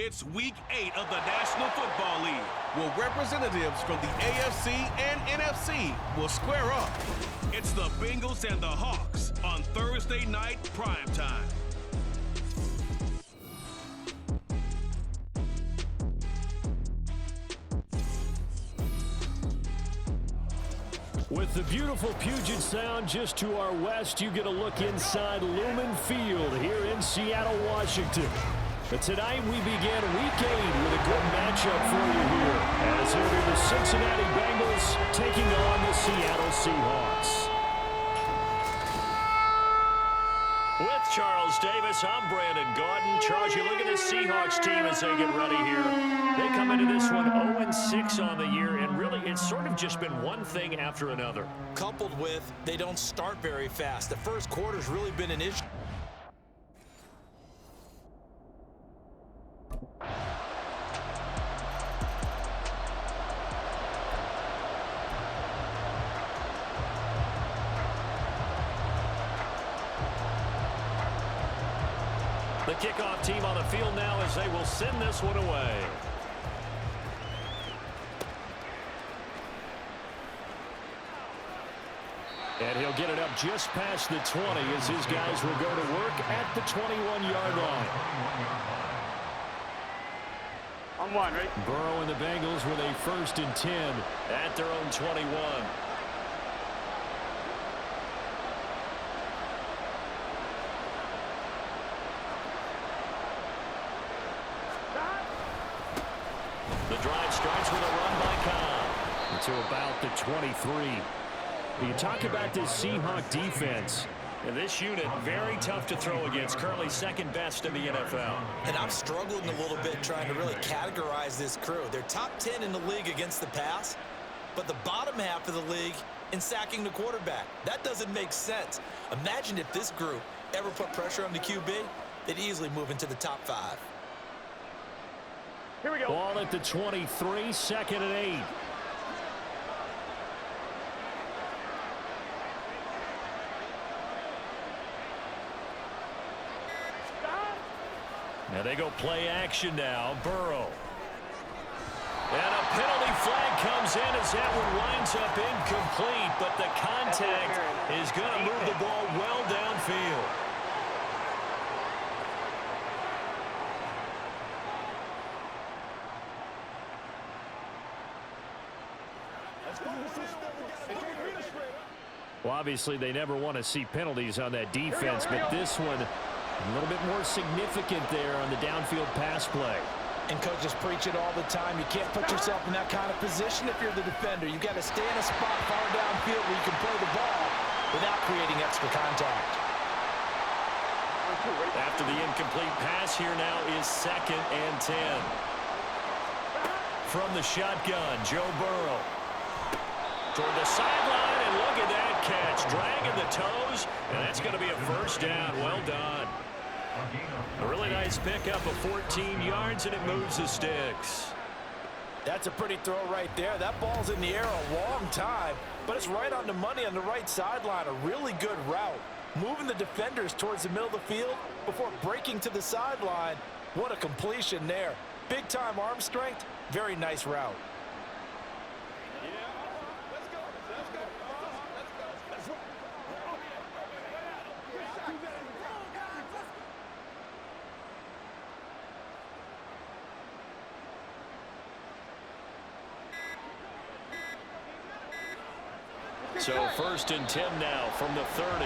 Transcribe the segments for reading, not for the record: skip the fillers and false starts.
It's Week 8 of the National Football League, where representatives from the AFC and NFC will square up. It's the Bengals and the Hawks on Thursday night primetime. With the beautiful Puget Sound just to our west, you get a look inside Lumen Field here in Seattle, Washington. But tonight we begin Week 8 with a good matchup for you here, as it'll be the Cincinnati Bengals taking on the Seattle Seahawks. With Charles Davis, I'm Brandon Gaudin. Charles, you look at this Seahawks team as they get ready here. They come into this one 0-6 on the year, and really it's sort of just been one thing after another. Coupled with they don't start very fast. The first quarter's really been an issue. The kickoff team on the field now as they will send this one away. And he'll get it up just past the 20 as his guys will go to work at the 21-yard line. On one, right? Burrow and the Bengals with a 1st and 10 at their own 21. The drive starts with a run by Cobb to about the 23. You talk about this Seahawk defense. And this unit, very tough to throw against, currently second best in the NFL. And I'm struggling a little bit trying to really categorize this crew. They're top 10 in the league against the pass, but the bottom half of the league in sacking the quarterback. That doesn't make sense. Imagine if this group ever put pressure on the QB, they'd easily move into the top 5. Here we go. Ball at the 23, 2nd and 8. Now they go play action now. Burrow. And a penalty flag comes in as that one winds up incomplete, but the contact is going to move the ball well downfield. Well, obviously they never want to see penalties on that defense, but this one a little bit more significant there on the downfield pass play. And coaches preach it all the time. You can't put yourself in that kind of position if you're the defender. You've got to stay in a spot far downfield where you can play the ball without creating extra contact. After the incomplete pass, here now is 2nd and 10. From the shotgun, Joe Burrow. Toward the sideline, and look at that catch. Dragging the toes, and that's going to be a 1st down. Well done. A really nice pickup of 14 yards, and it moves the sticks. That's a pretty throw right there. That ball's in the air a long time, but it's right on the money on the right sideline. A really good route. Moving the defenders towards the middle of the field before breaking to the sideline. What a completion there. Big-time arm strength. Very nice route. So 1st and 10 now from the 30.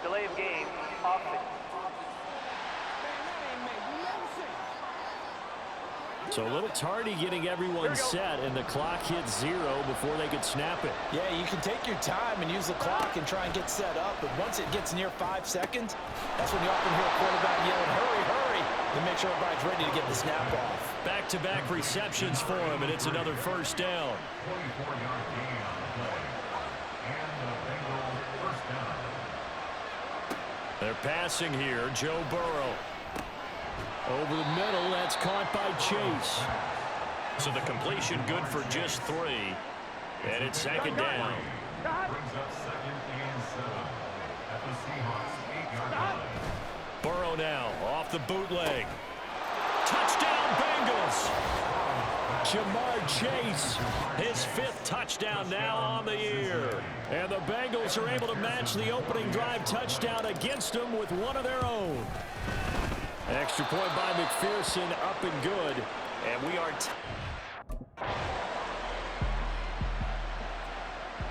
Delay of game. Offense. So a little tardy getting everyone set, and the clock hits 0 before they could snap it. Yeah, you can take your time and use the clock and try and get set up, but once it gets near 5 seconds, that's when you often hear a quarterback yelling, hurry, hurry, to make sure everybody's ready to get the snap off. Back-to-back receptions for him, and it's another 1st down. They're passing here. Joe Burrow. Over the middle, that's caught by Chase. So the completion good for just 3. And it's 2nd down. Burrow go now. Off the bootleg. Touchdown, Bengals. Jamar Chase, his 5th touchdown now on the year. And the Bengals are able to match the opening drive touchdown against them with one of their own. Extra point by McPherson, up and good. And we are...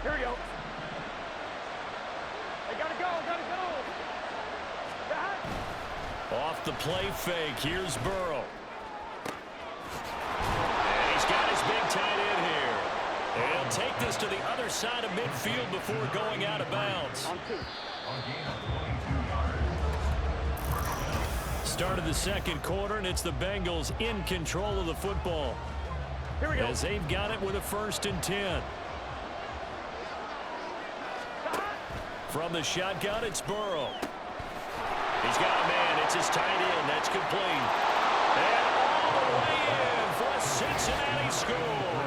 Here we go. I gotta go, gotta go. Off the play fake, here's Burrow. And he's got his big tight end here. And he'll take this to the other side of midfield before going out of bounds. Start of the second quarter, and it's the Bengals in control of the football. Here we go. As they've got it with a 1st and 10. From the shotgun, it's Burrow. He's got a man. It's his tight end. That's complete. And all the way in for a Cincinnati score.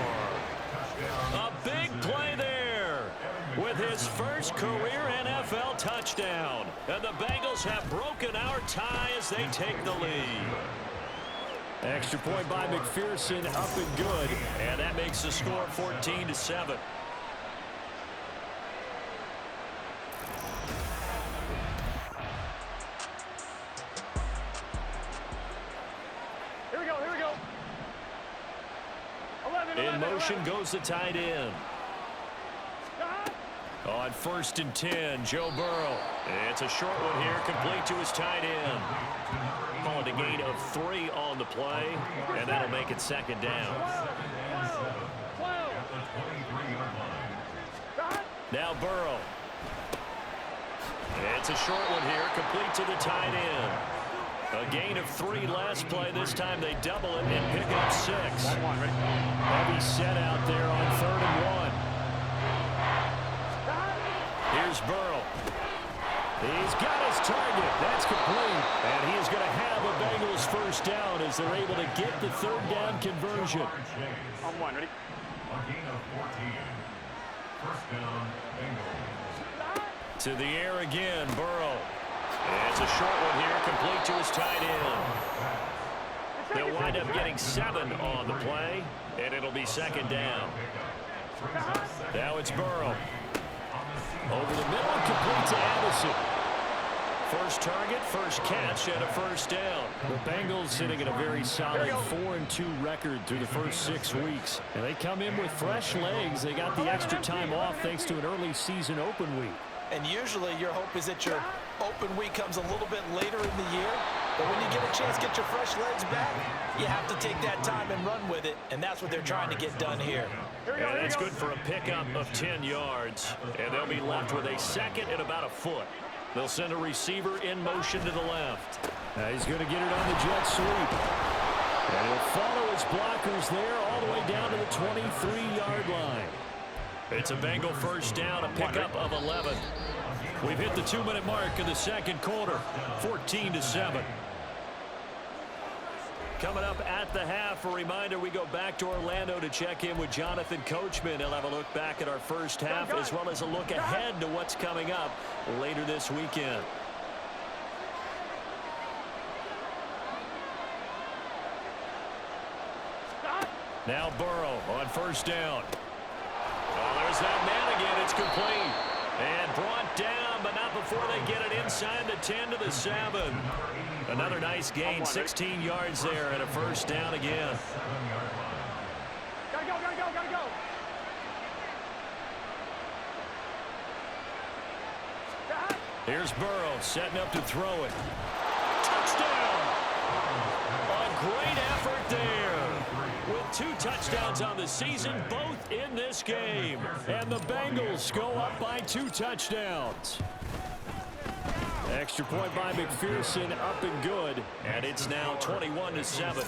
A big play there with his first career NFL touchdown. And the Bengals have broken our tie as they take the lead. Extra point by McPherson, up and good. And that makes the score 14-7. In motion goes the tight end. On 1st and 10, Joe Burrow. It's a short one here, complete to his tight end. Call it a gain of 3 on the play, and that'll make it 2nd down. Now Burrow. It's a short one here, complete to the tight end. A gain of 3 last play. This time they double it and pick up 6. Heavy set out there on 3rd and 1. Here's Burrow. He's got his target. That's complete. And he is going to have a Bengals 1st down as they're able to get the 3rd down conversion. On 1, ready? A gain of 14. 1st down, Bengals. To the air again, Burrow. It's a short one here, complete to his tight end. They'll wind up getting 7 on the play, and it'll be 2nd down. Now it's Burrow. Over the middle, complete to Addison. First target, first catch, and a 1st down. The Bengals sitting at a very solid 4-2 record through the first 6 weeks. And they come in with fresh legs. They got the extra time off thanks to an early season open week. And usually your hope is that your open week comes a little bit later in the year. But when you get a chance to get your fresh legs back, you have to take that time and run with it. And that's what they're trying to get done here. And that's good for a pickup of 10 yards. And they'll be left with a 2nd and about a foot. They'll send a receiver in motion to the left. He's going to get it on the jet sweep. And he'll follow his blockers there all the way down to the 23-yard line. It's a Bengal 1st down, a pickup of 11. We've hit the 2-minute mark in the second quarter, 14-7. Coming up at the half, a reminder, we go back to Orlando to check in with Jonathan Coachman. He'll have a look back at our first half as well as a look ahead to what's coming up later this weekend. Now Burrow on 1st down. Oh, there's that man again. It's complete. And brought down, but not before they get it inside the 10 to the 7. Another nice gain, 16 yards there, and a 1st down again. Gotta go, gotta go, gotta go. Here's Burrow setting up to throw it. Touchdown! A great effort there. With 2 touchdowns on the season, both in this game. And the Bengals go up by 2 touchdowns. Extra point by McPherson, up and good. And it's now 21-7.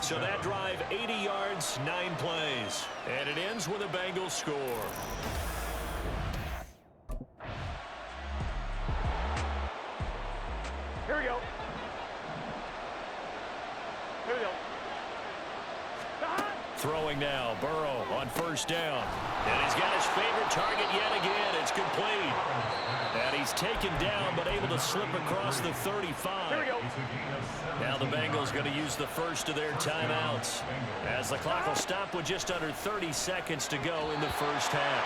So that drive, 80 yards, 9 plays. And it ends with a Bengals score. Here we go. Here we go. throwing now. Burrow on first down. And he's got his favorite target yet again. It's complete. And he's taken down but able to slip across the 35. Here we go. Now the Bengals going to use the first of their timeouts as the clock will stop with just under 30 seconds to go in the first half.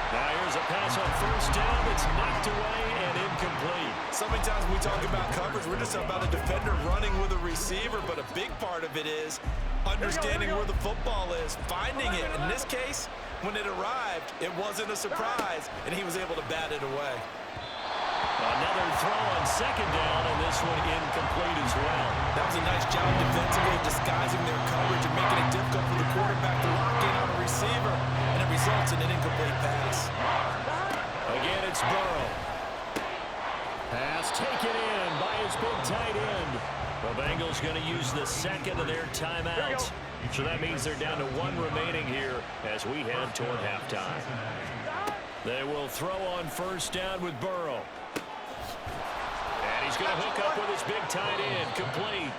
Now here's a pass on first down that's knocked away and incomplete. So many times we talk about coverage, we're just about a defender running with a receiver, but a big part of it is understanding where the football is, finding it. In this case, when it arrived, it wasn't a surprise, and he was able to bat it away. Another throw on second down, and this one incomplete as well. That was a nice job defensively disguising their coverage and making it difficult for the quarterback to lock in on a receiver, and it results in an incomplete pass. Again, it's Burrow. Pass taken in by his big tight end. The Bengals going to use the second of their timeouts. So that means they're down to one remaining here as we head toward halftime. They will throw on first down with Burrow. And he's going to hook up with his big tight end. Complete.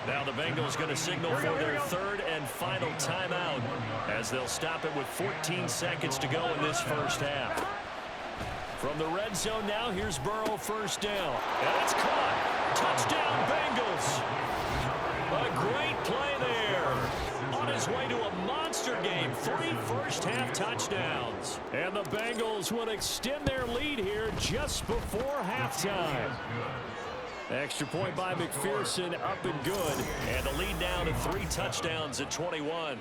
Now the Bengals going to signal for their third and final timeout as they'll stop it with 14 seconds to go in this first half. From the red zone now, here's Burrow first down. And it's caught. Touchdown, Bengals. A great play there. On his way to a monster game. 3 first-half touchdowns. And the Bengals will extend their lead here just before halftime. Extra point by McPherson, up and good. And the lead down to 3 touchdowns at 21.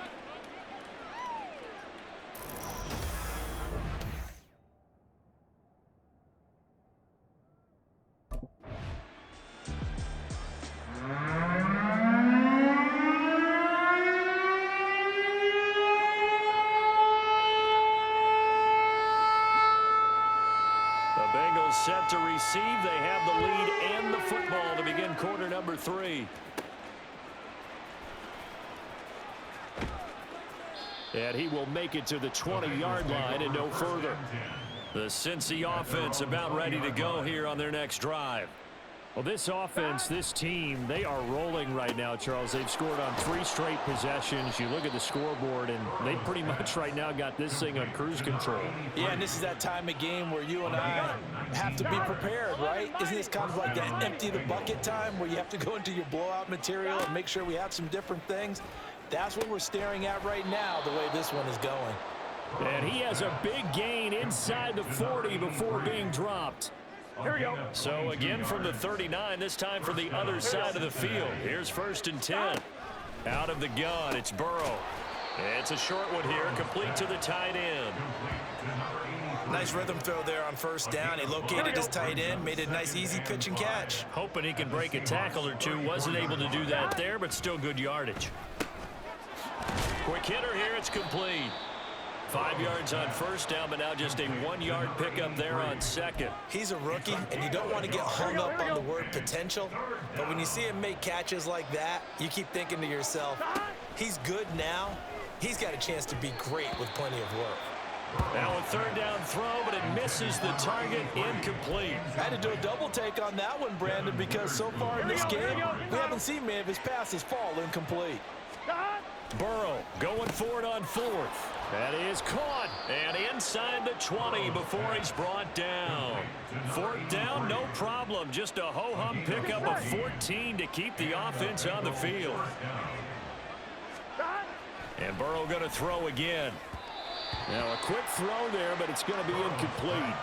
Set to receive. They have the lead and the football to begin quarter number 3. And he will make it to the 20-yard line and no further. The Cincy offense about ready to go here on their next drive. Well, this offense, this team, they are rolling right now, Charles. They've scored on 3 straight possessions. You look at the scoreboard, and they pretty much right now got this thing on cruise control. Yeah, and this is that time of game where you and I have to be prepared, right? Isn't this kind of like that empty the bucket time where you have to go into your blowout material and make sure we have some different things? That's what we're staring at right now, the way this one is going. And he has a big gain inside the 40 before being dropped. Here we go. So again from the 39, this time from the other side of the field. Here's first and 10. Out of the gun, it's Burrow. It's a short one here, complete to the tight end. Nice rhythm throw there on first down. He located his tight end, made a nice easy pitch and catch. Hoping he can break a tackle or two. Wasn't able to do that there, but still good yardage. Quick hitter here, it's complete. 5 yards on first down, but now just a 1-yard pickup there on second. He's a rookie, and you don't want to get hung up on the word potential. But when you see him make catches like that, you keep thinking to yourself, he's good now. He's got a chance to be great with plenty of work. Now a third down throw, but it misses the target, incomplete. I had to do a double take on that one, Brandon, because so far in this game, we haven't seen many of his passes fall incomplete. Burrow going for it on fourth. That is caught. And inside the 20 before he's brought down. Fourth down, no problem. Just a ho-hum pickup of 14 to keep the offense on the field. And Burrow going to throw again. Now a quick throw there, but it's going to be incomplete.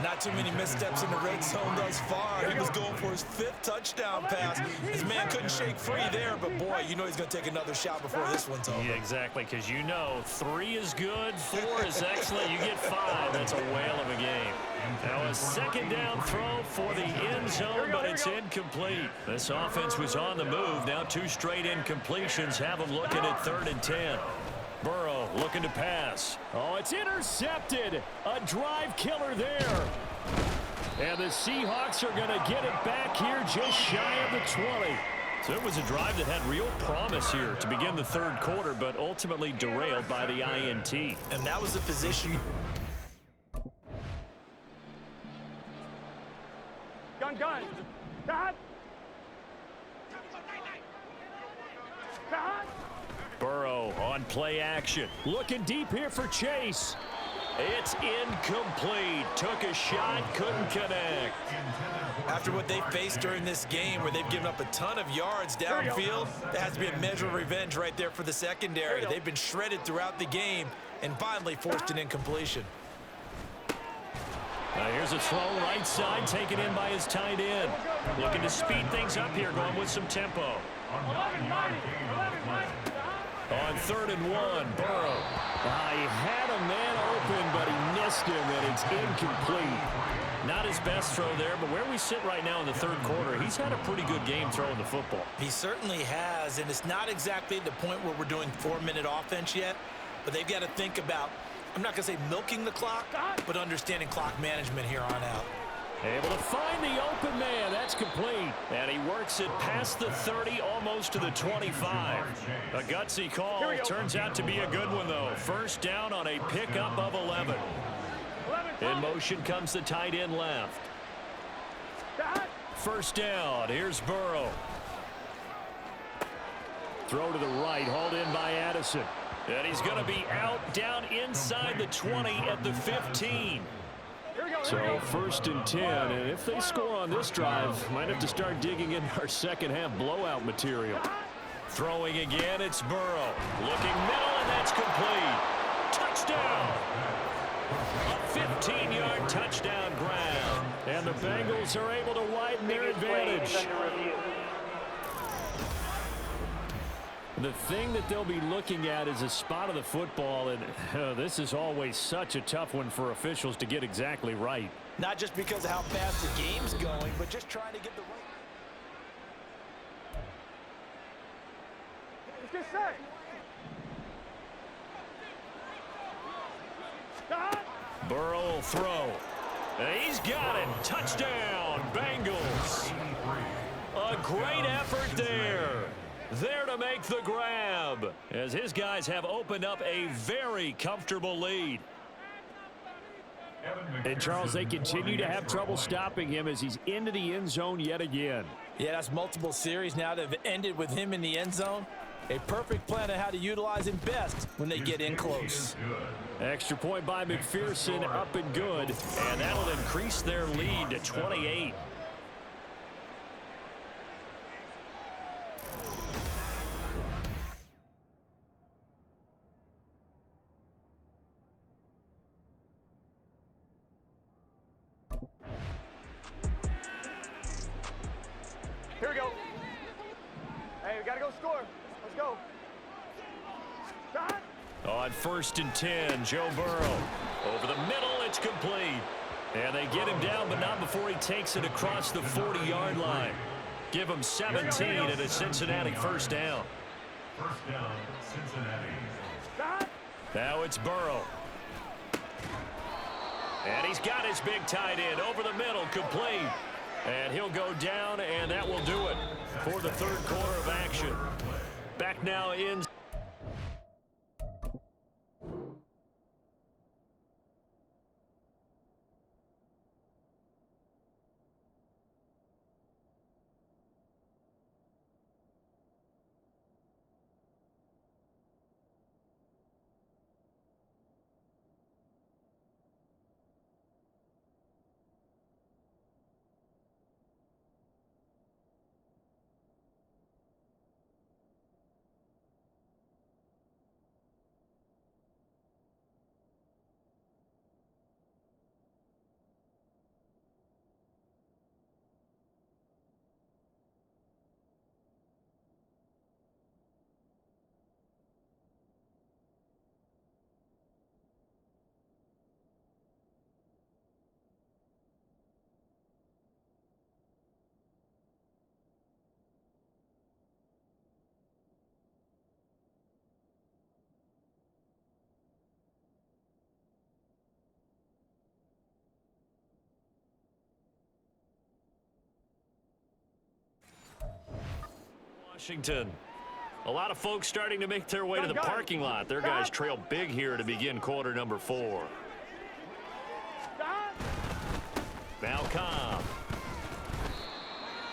Not too many missteps in the red zone thus far. He was going for his 5th touchdown pass. His man couldn't shake free there, but boy, you know he's going to take another shot before this one's over. Yeah, exactly, because you know 3 is good, 4 is excellent. You get 5. That's a whale of a game. Now a second down throw for the end zone, but it's incomplete. This offense was on the move. Now 2 straight incompletions have them looking at 3rd and 10. Burrow looking to pass. Oh, it's intercepted. A drive killer there. And the Seahawks are going to get it back here just shy of the 20. So it was a drive that had real promise here to begin the 3rd quarter, but ultimately derailed by the INT. And that was the position. Gun. Cut. Cut. Burrow on play action. Looking deep here for Chase. It's incomplete. Took a shot, couldn't connect. After what they faced during this game where they've given up a ton of yards downfield, that has to be a measure of revenge right there for the secondary. They've been shredded throughout the game and finally forced an incompletion. Now here's a throw right side, taken in by his tight end. Looking to speed things up here, going with some tempo. On 3rd and 1, Burrow. He had a man open, but he missed him, and it's incomplete. Not his best throw there, but where we sit right now in the 3rd quarter, he's had a pretty good game throwing the football. He certainly has, and it's not exactly the point where we're doing 4-minute offense yet, but they've got to think about, I'm not going to say milking the clock, but understanding clock management here on out. Able to find the open man. That's complete. And he works it past the 30, almost to the 25. A gutsy call. Turns out to be a good one, though. First down on a pickup of 11. In motion comes the tight end left. First down. Here's Burrow. Throw to the right, hauled in by Addison. And he's going to be out down inside the 20 at the 15. So 1st and 10, and if they score on this drive, might have to start digging in our second half blowout material. Throwing again, it's Burrow. Looking middle, and that's complete. Touchdown! A 15-yard touchdown grab. And the Bengals are able to widen their advantage. The thing that they'll be looking at is a spot of the football, and this is always such a tough one for officials to get exactly right. Not just because of how fast the game's going, but just trying to get the right. Let's get set. Stop. Burrow will throw. And he's got it. Touchdown, Bengals. A great effort there. There to make the grab, as his guys have opened up a very comfortable lead. And, Charles, they continue to have trouble stopping him as he's into the end zone yet again. Yeah, that's multiple series now that have ended with him in the end zone. A perfect plan on how to utilize him best when they get in close. Extra point by McPherson, up and good, and that'll increase their lead to 28. Here we go. Hey, we got to go score. Let's go. Stop. On 1st and 10, Joe Burrow. Over the middle, it's complete. And they get him down, but not before he takes it across the 40-yard line. Give him 17 and a Cincinnati first down. First down, Cincinnati. Stop. Now it's Burrow. And he's got his big tight end over the middle, complete. And he'll go down, and that will do it for the 3rd quarter of action. Back now in. Washington. A lot of folks starting to make their way to the parking lot. Their guys trail big here to begin quarter number 4. Malcolm.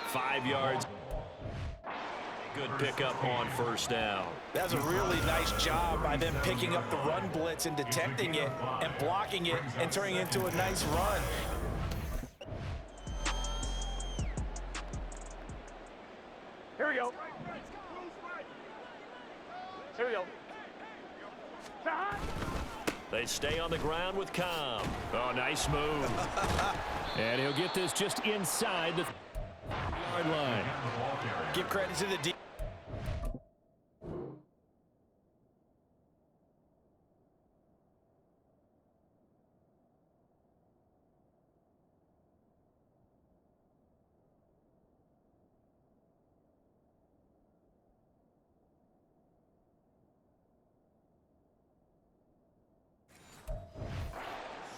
5 yards. Good pickup on first down. That's a really nice job by them picking up the run blitz and detecting it and blocking it and turning it into a nice run. Here we go. Here we go. They stay on the ground with calm. Oh, nice move. And he'll get this just inside the yard line. Give credit to the D.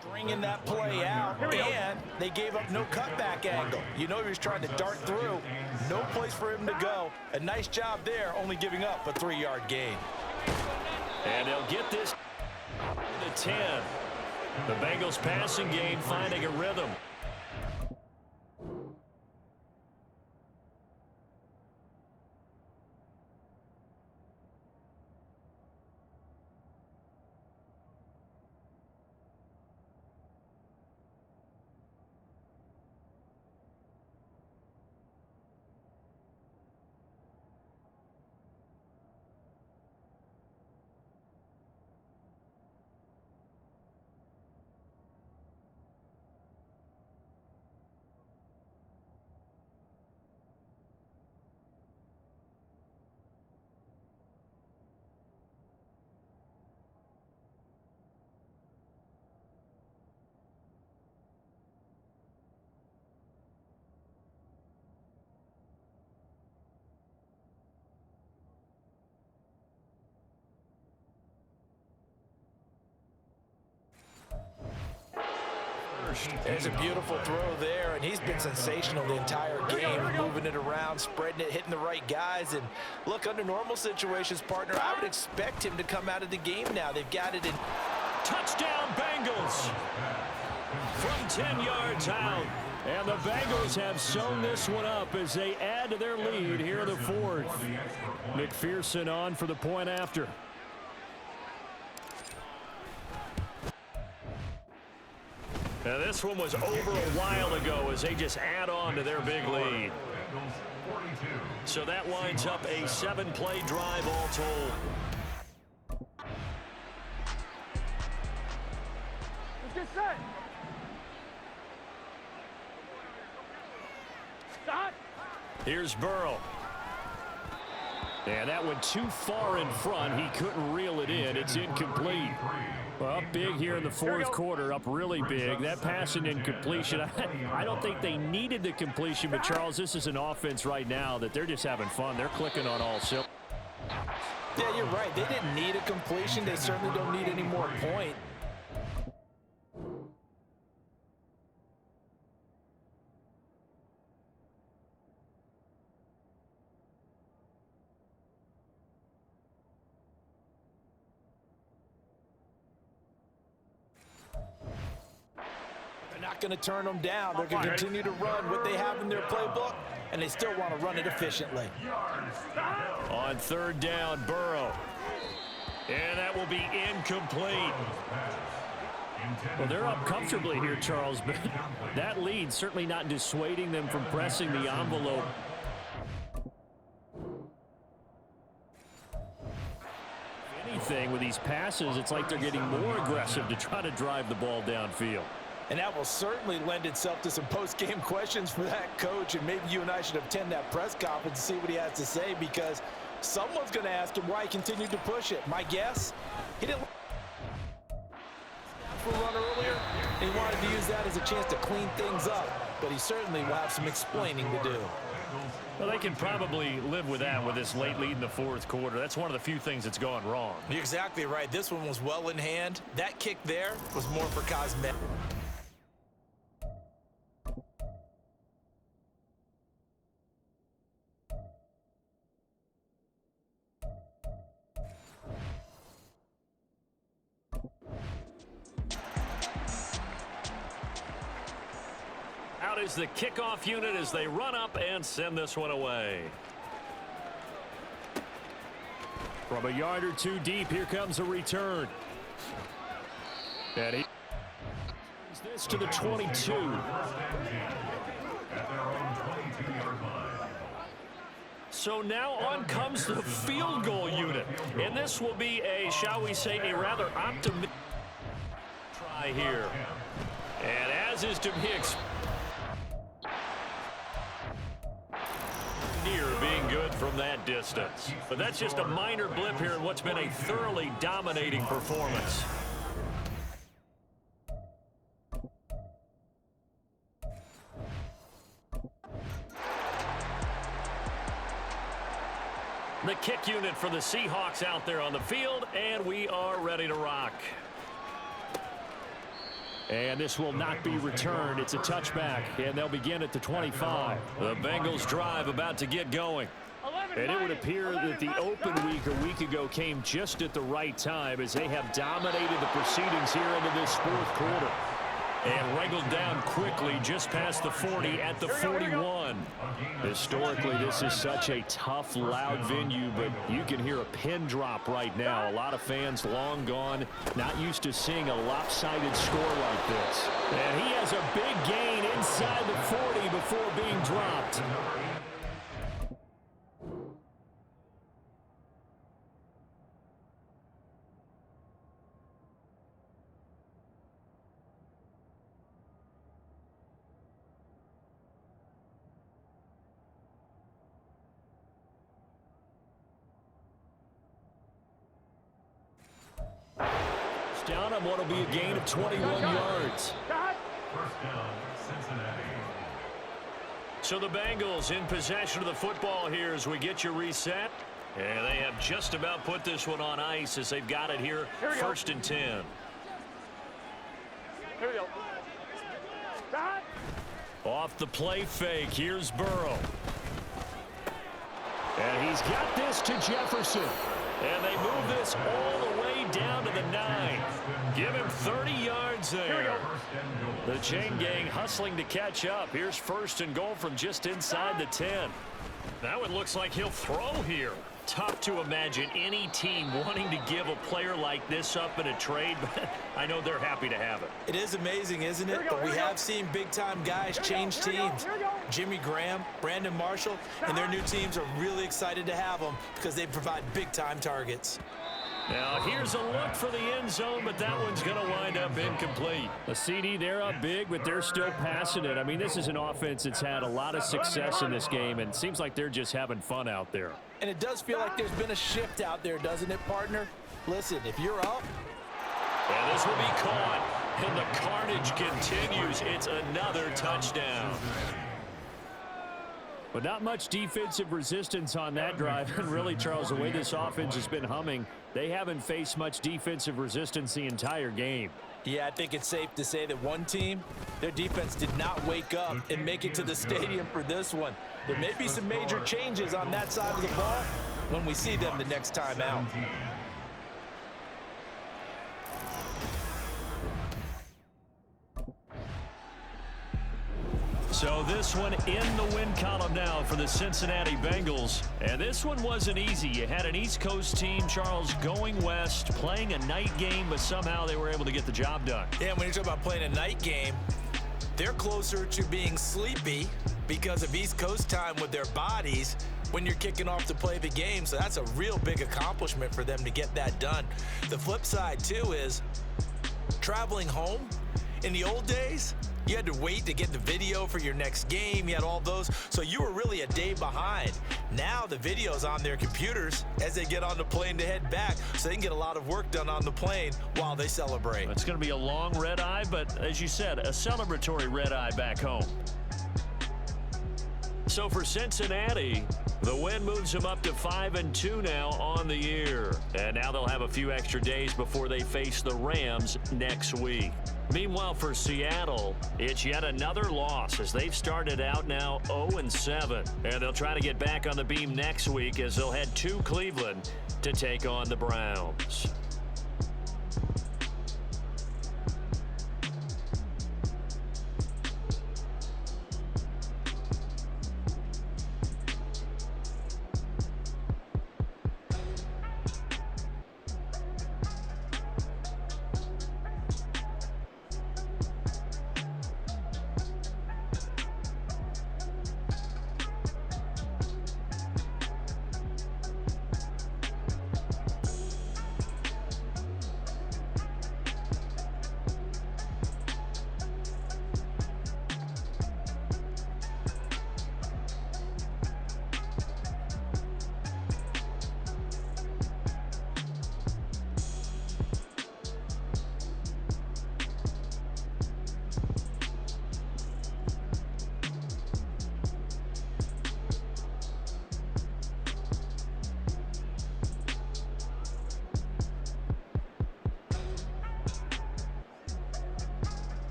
Stringing that play out, and they gave up no cutback angle. You know he was trying to dart through. No place for him to go. A nice job there, only giving up a 3-yard gain. And they'll get this to 10. The Bengals passing game finding a rhythm. There's a beautiful throw there, and he's been sensational the entire game, moving it around, spreading it, hitting the right guys. And look, under normal situations, partner, I would expect him to come out of the game now. They've got it in. Touchdown, Bengals! From 10 yards out. And the Bengals have sewn this one up as they add to their lead here in the fourth. McPherson on for the point after. Now this one was over a while ago as they just add on to their big lead. So that winds up a 7-play drive all told. Let's get set. Stop. Here's Burrow. And that went too far in front. He couldn't reel it in. It's incomplete. Well, up big here in the fourth quarter, up really big. That pass and incompletion, I don't think they needed the completion, but Charles, this is an offense right now that they're just having fun. They're clicking on all cylinders. Yeah, you're right. They didn't need a completion. They certainly don't need any more points. Going to turn them down. They're going to continue to run what they have in their playbook, and they still want to run it efficiently. On third down, Burrow. And that will be incomplete. Well, they're up comfortably here, Charles, but that lead certainly not dissuading them from pressing the envelope. Anything with these passes, it's like they're getting more aggressive to try to drive the ball downfield. And that will certainly lend itself to some post-game questions for that coach, and maybe you and I should attend that press conference to see what he has to say, because someone's going to ask him why he continued to push it. My guess, he didn't for a run earlier, and he wanted to use that as a chance to clean things up, but he certainly will have some explaining to do. Well, they can probably live with that with this late lead in the fourth quarter. That's one of the few things that's gone wrong. You're exactly right. This one was well in hand. That kick there was more for cosmetic. Out is the kickoff unit as they run up and send this one away. From a yard or two deep, here comes a return. And he brings this to the 22. At their own 22-yard line. So now on comes the field goal unit. And this will be a, shall we say, a rather optimistic try here. And as is to be expected, near being good from that distance. But that's just a minor blip here in what's been a thoroughly dominating performance. The kick unit for the Seahawks out there on the field, and we are ready to rock. And this will not be returned. It's a touchback, and they'll begin at the 25. The Bengals drive about to get going. And it would appear that the open week a week ago came just at the right time as they have dominated the proceedings here into this fourth quarter. And wrangled down quickly just past the 40 at the 41. Historically, this is such a tough, loud venue, but you can hear a pin drop right now. A lot of fans long gone, not used to seeing a lopsided score like this. And he has a big gain inside the 40 before being dropped. Down on what will be a gain of 21 yards. First down, Cincinnati. So the Bengals in possession of the football here as we get you reset. And they have just about put this one on ice as they've got it here first and 10. Here we go. Off the play fake, here's Burrow. And he's got this to Jefferson. And they move this all the way down to the 9. Give him 30 yards there. The chain gang hustling to catch up. Here's first and goal from just inside the 10. Now it looks like he'll throw here. Tough to imagine any team wanting to give a player like this up in a trade, but I know they're happy to have it. It is amazing, isn't it? But we have seen big-time guys change teams. Jimmy Graham, Brandon Marshall, and their new teams are really excited to have them because they provide big-time targets. Now here's a look for the end zone, but that one's going to wind up incomplete. A CD, they're up big, but they're still passing it. I mean, this is an offense that's had a lot of success in this game, and it seems like they're just having fun out there. And it does feel like there's been a shift out there, doesn't it, partner? Listen, if you're up. And this will be caught, and the carnage continues. It's another touchdown. But not much defensive resistance on that drive. And really, Charles, the way this offense has been humming, they haven't faced much defensive resistance the entire game. Yeah, I think it's safe to say that one team, their defense did not wake up and make it to the stadium for this one. There may be some major changes on that side of the ball when we see them the next time out. So this one in the win column now for the Cincinnati Bengals. And this one wasn't easy. You had an East Coast team, Charles, going west, playing a night game, but somehow they were able to get the job done. Yeah, when you're talking about playing a night game, they're closer to being sleepy because of East Coast time with their bodies when you're kicking off to play the game. So that's a real big accomplishment for them to get that done. The flip side, too, is traveling home. In the old days, you had to wait to get the video for your next game. You had all those. So you were really a day behind. Now the video's on their computers as they get on the plane to head back, so they can get a lot of work done on the plane while they celebrate. It's going to be a long red eye, but as you said, a celebratory red eye back home. So for Cincinnati, the win moves them up to 5-2 now on the year. And now they'll have a few extra days before they face the Rams next week. Meanwhile, for Seattle, it's yet another loss as they've started out now 0-7. And they'll try to get back on the beam next week as they'll head to Cleveland to take on the Browns.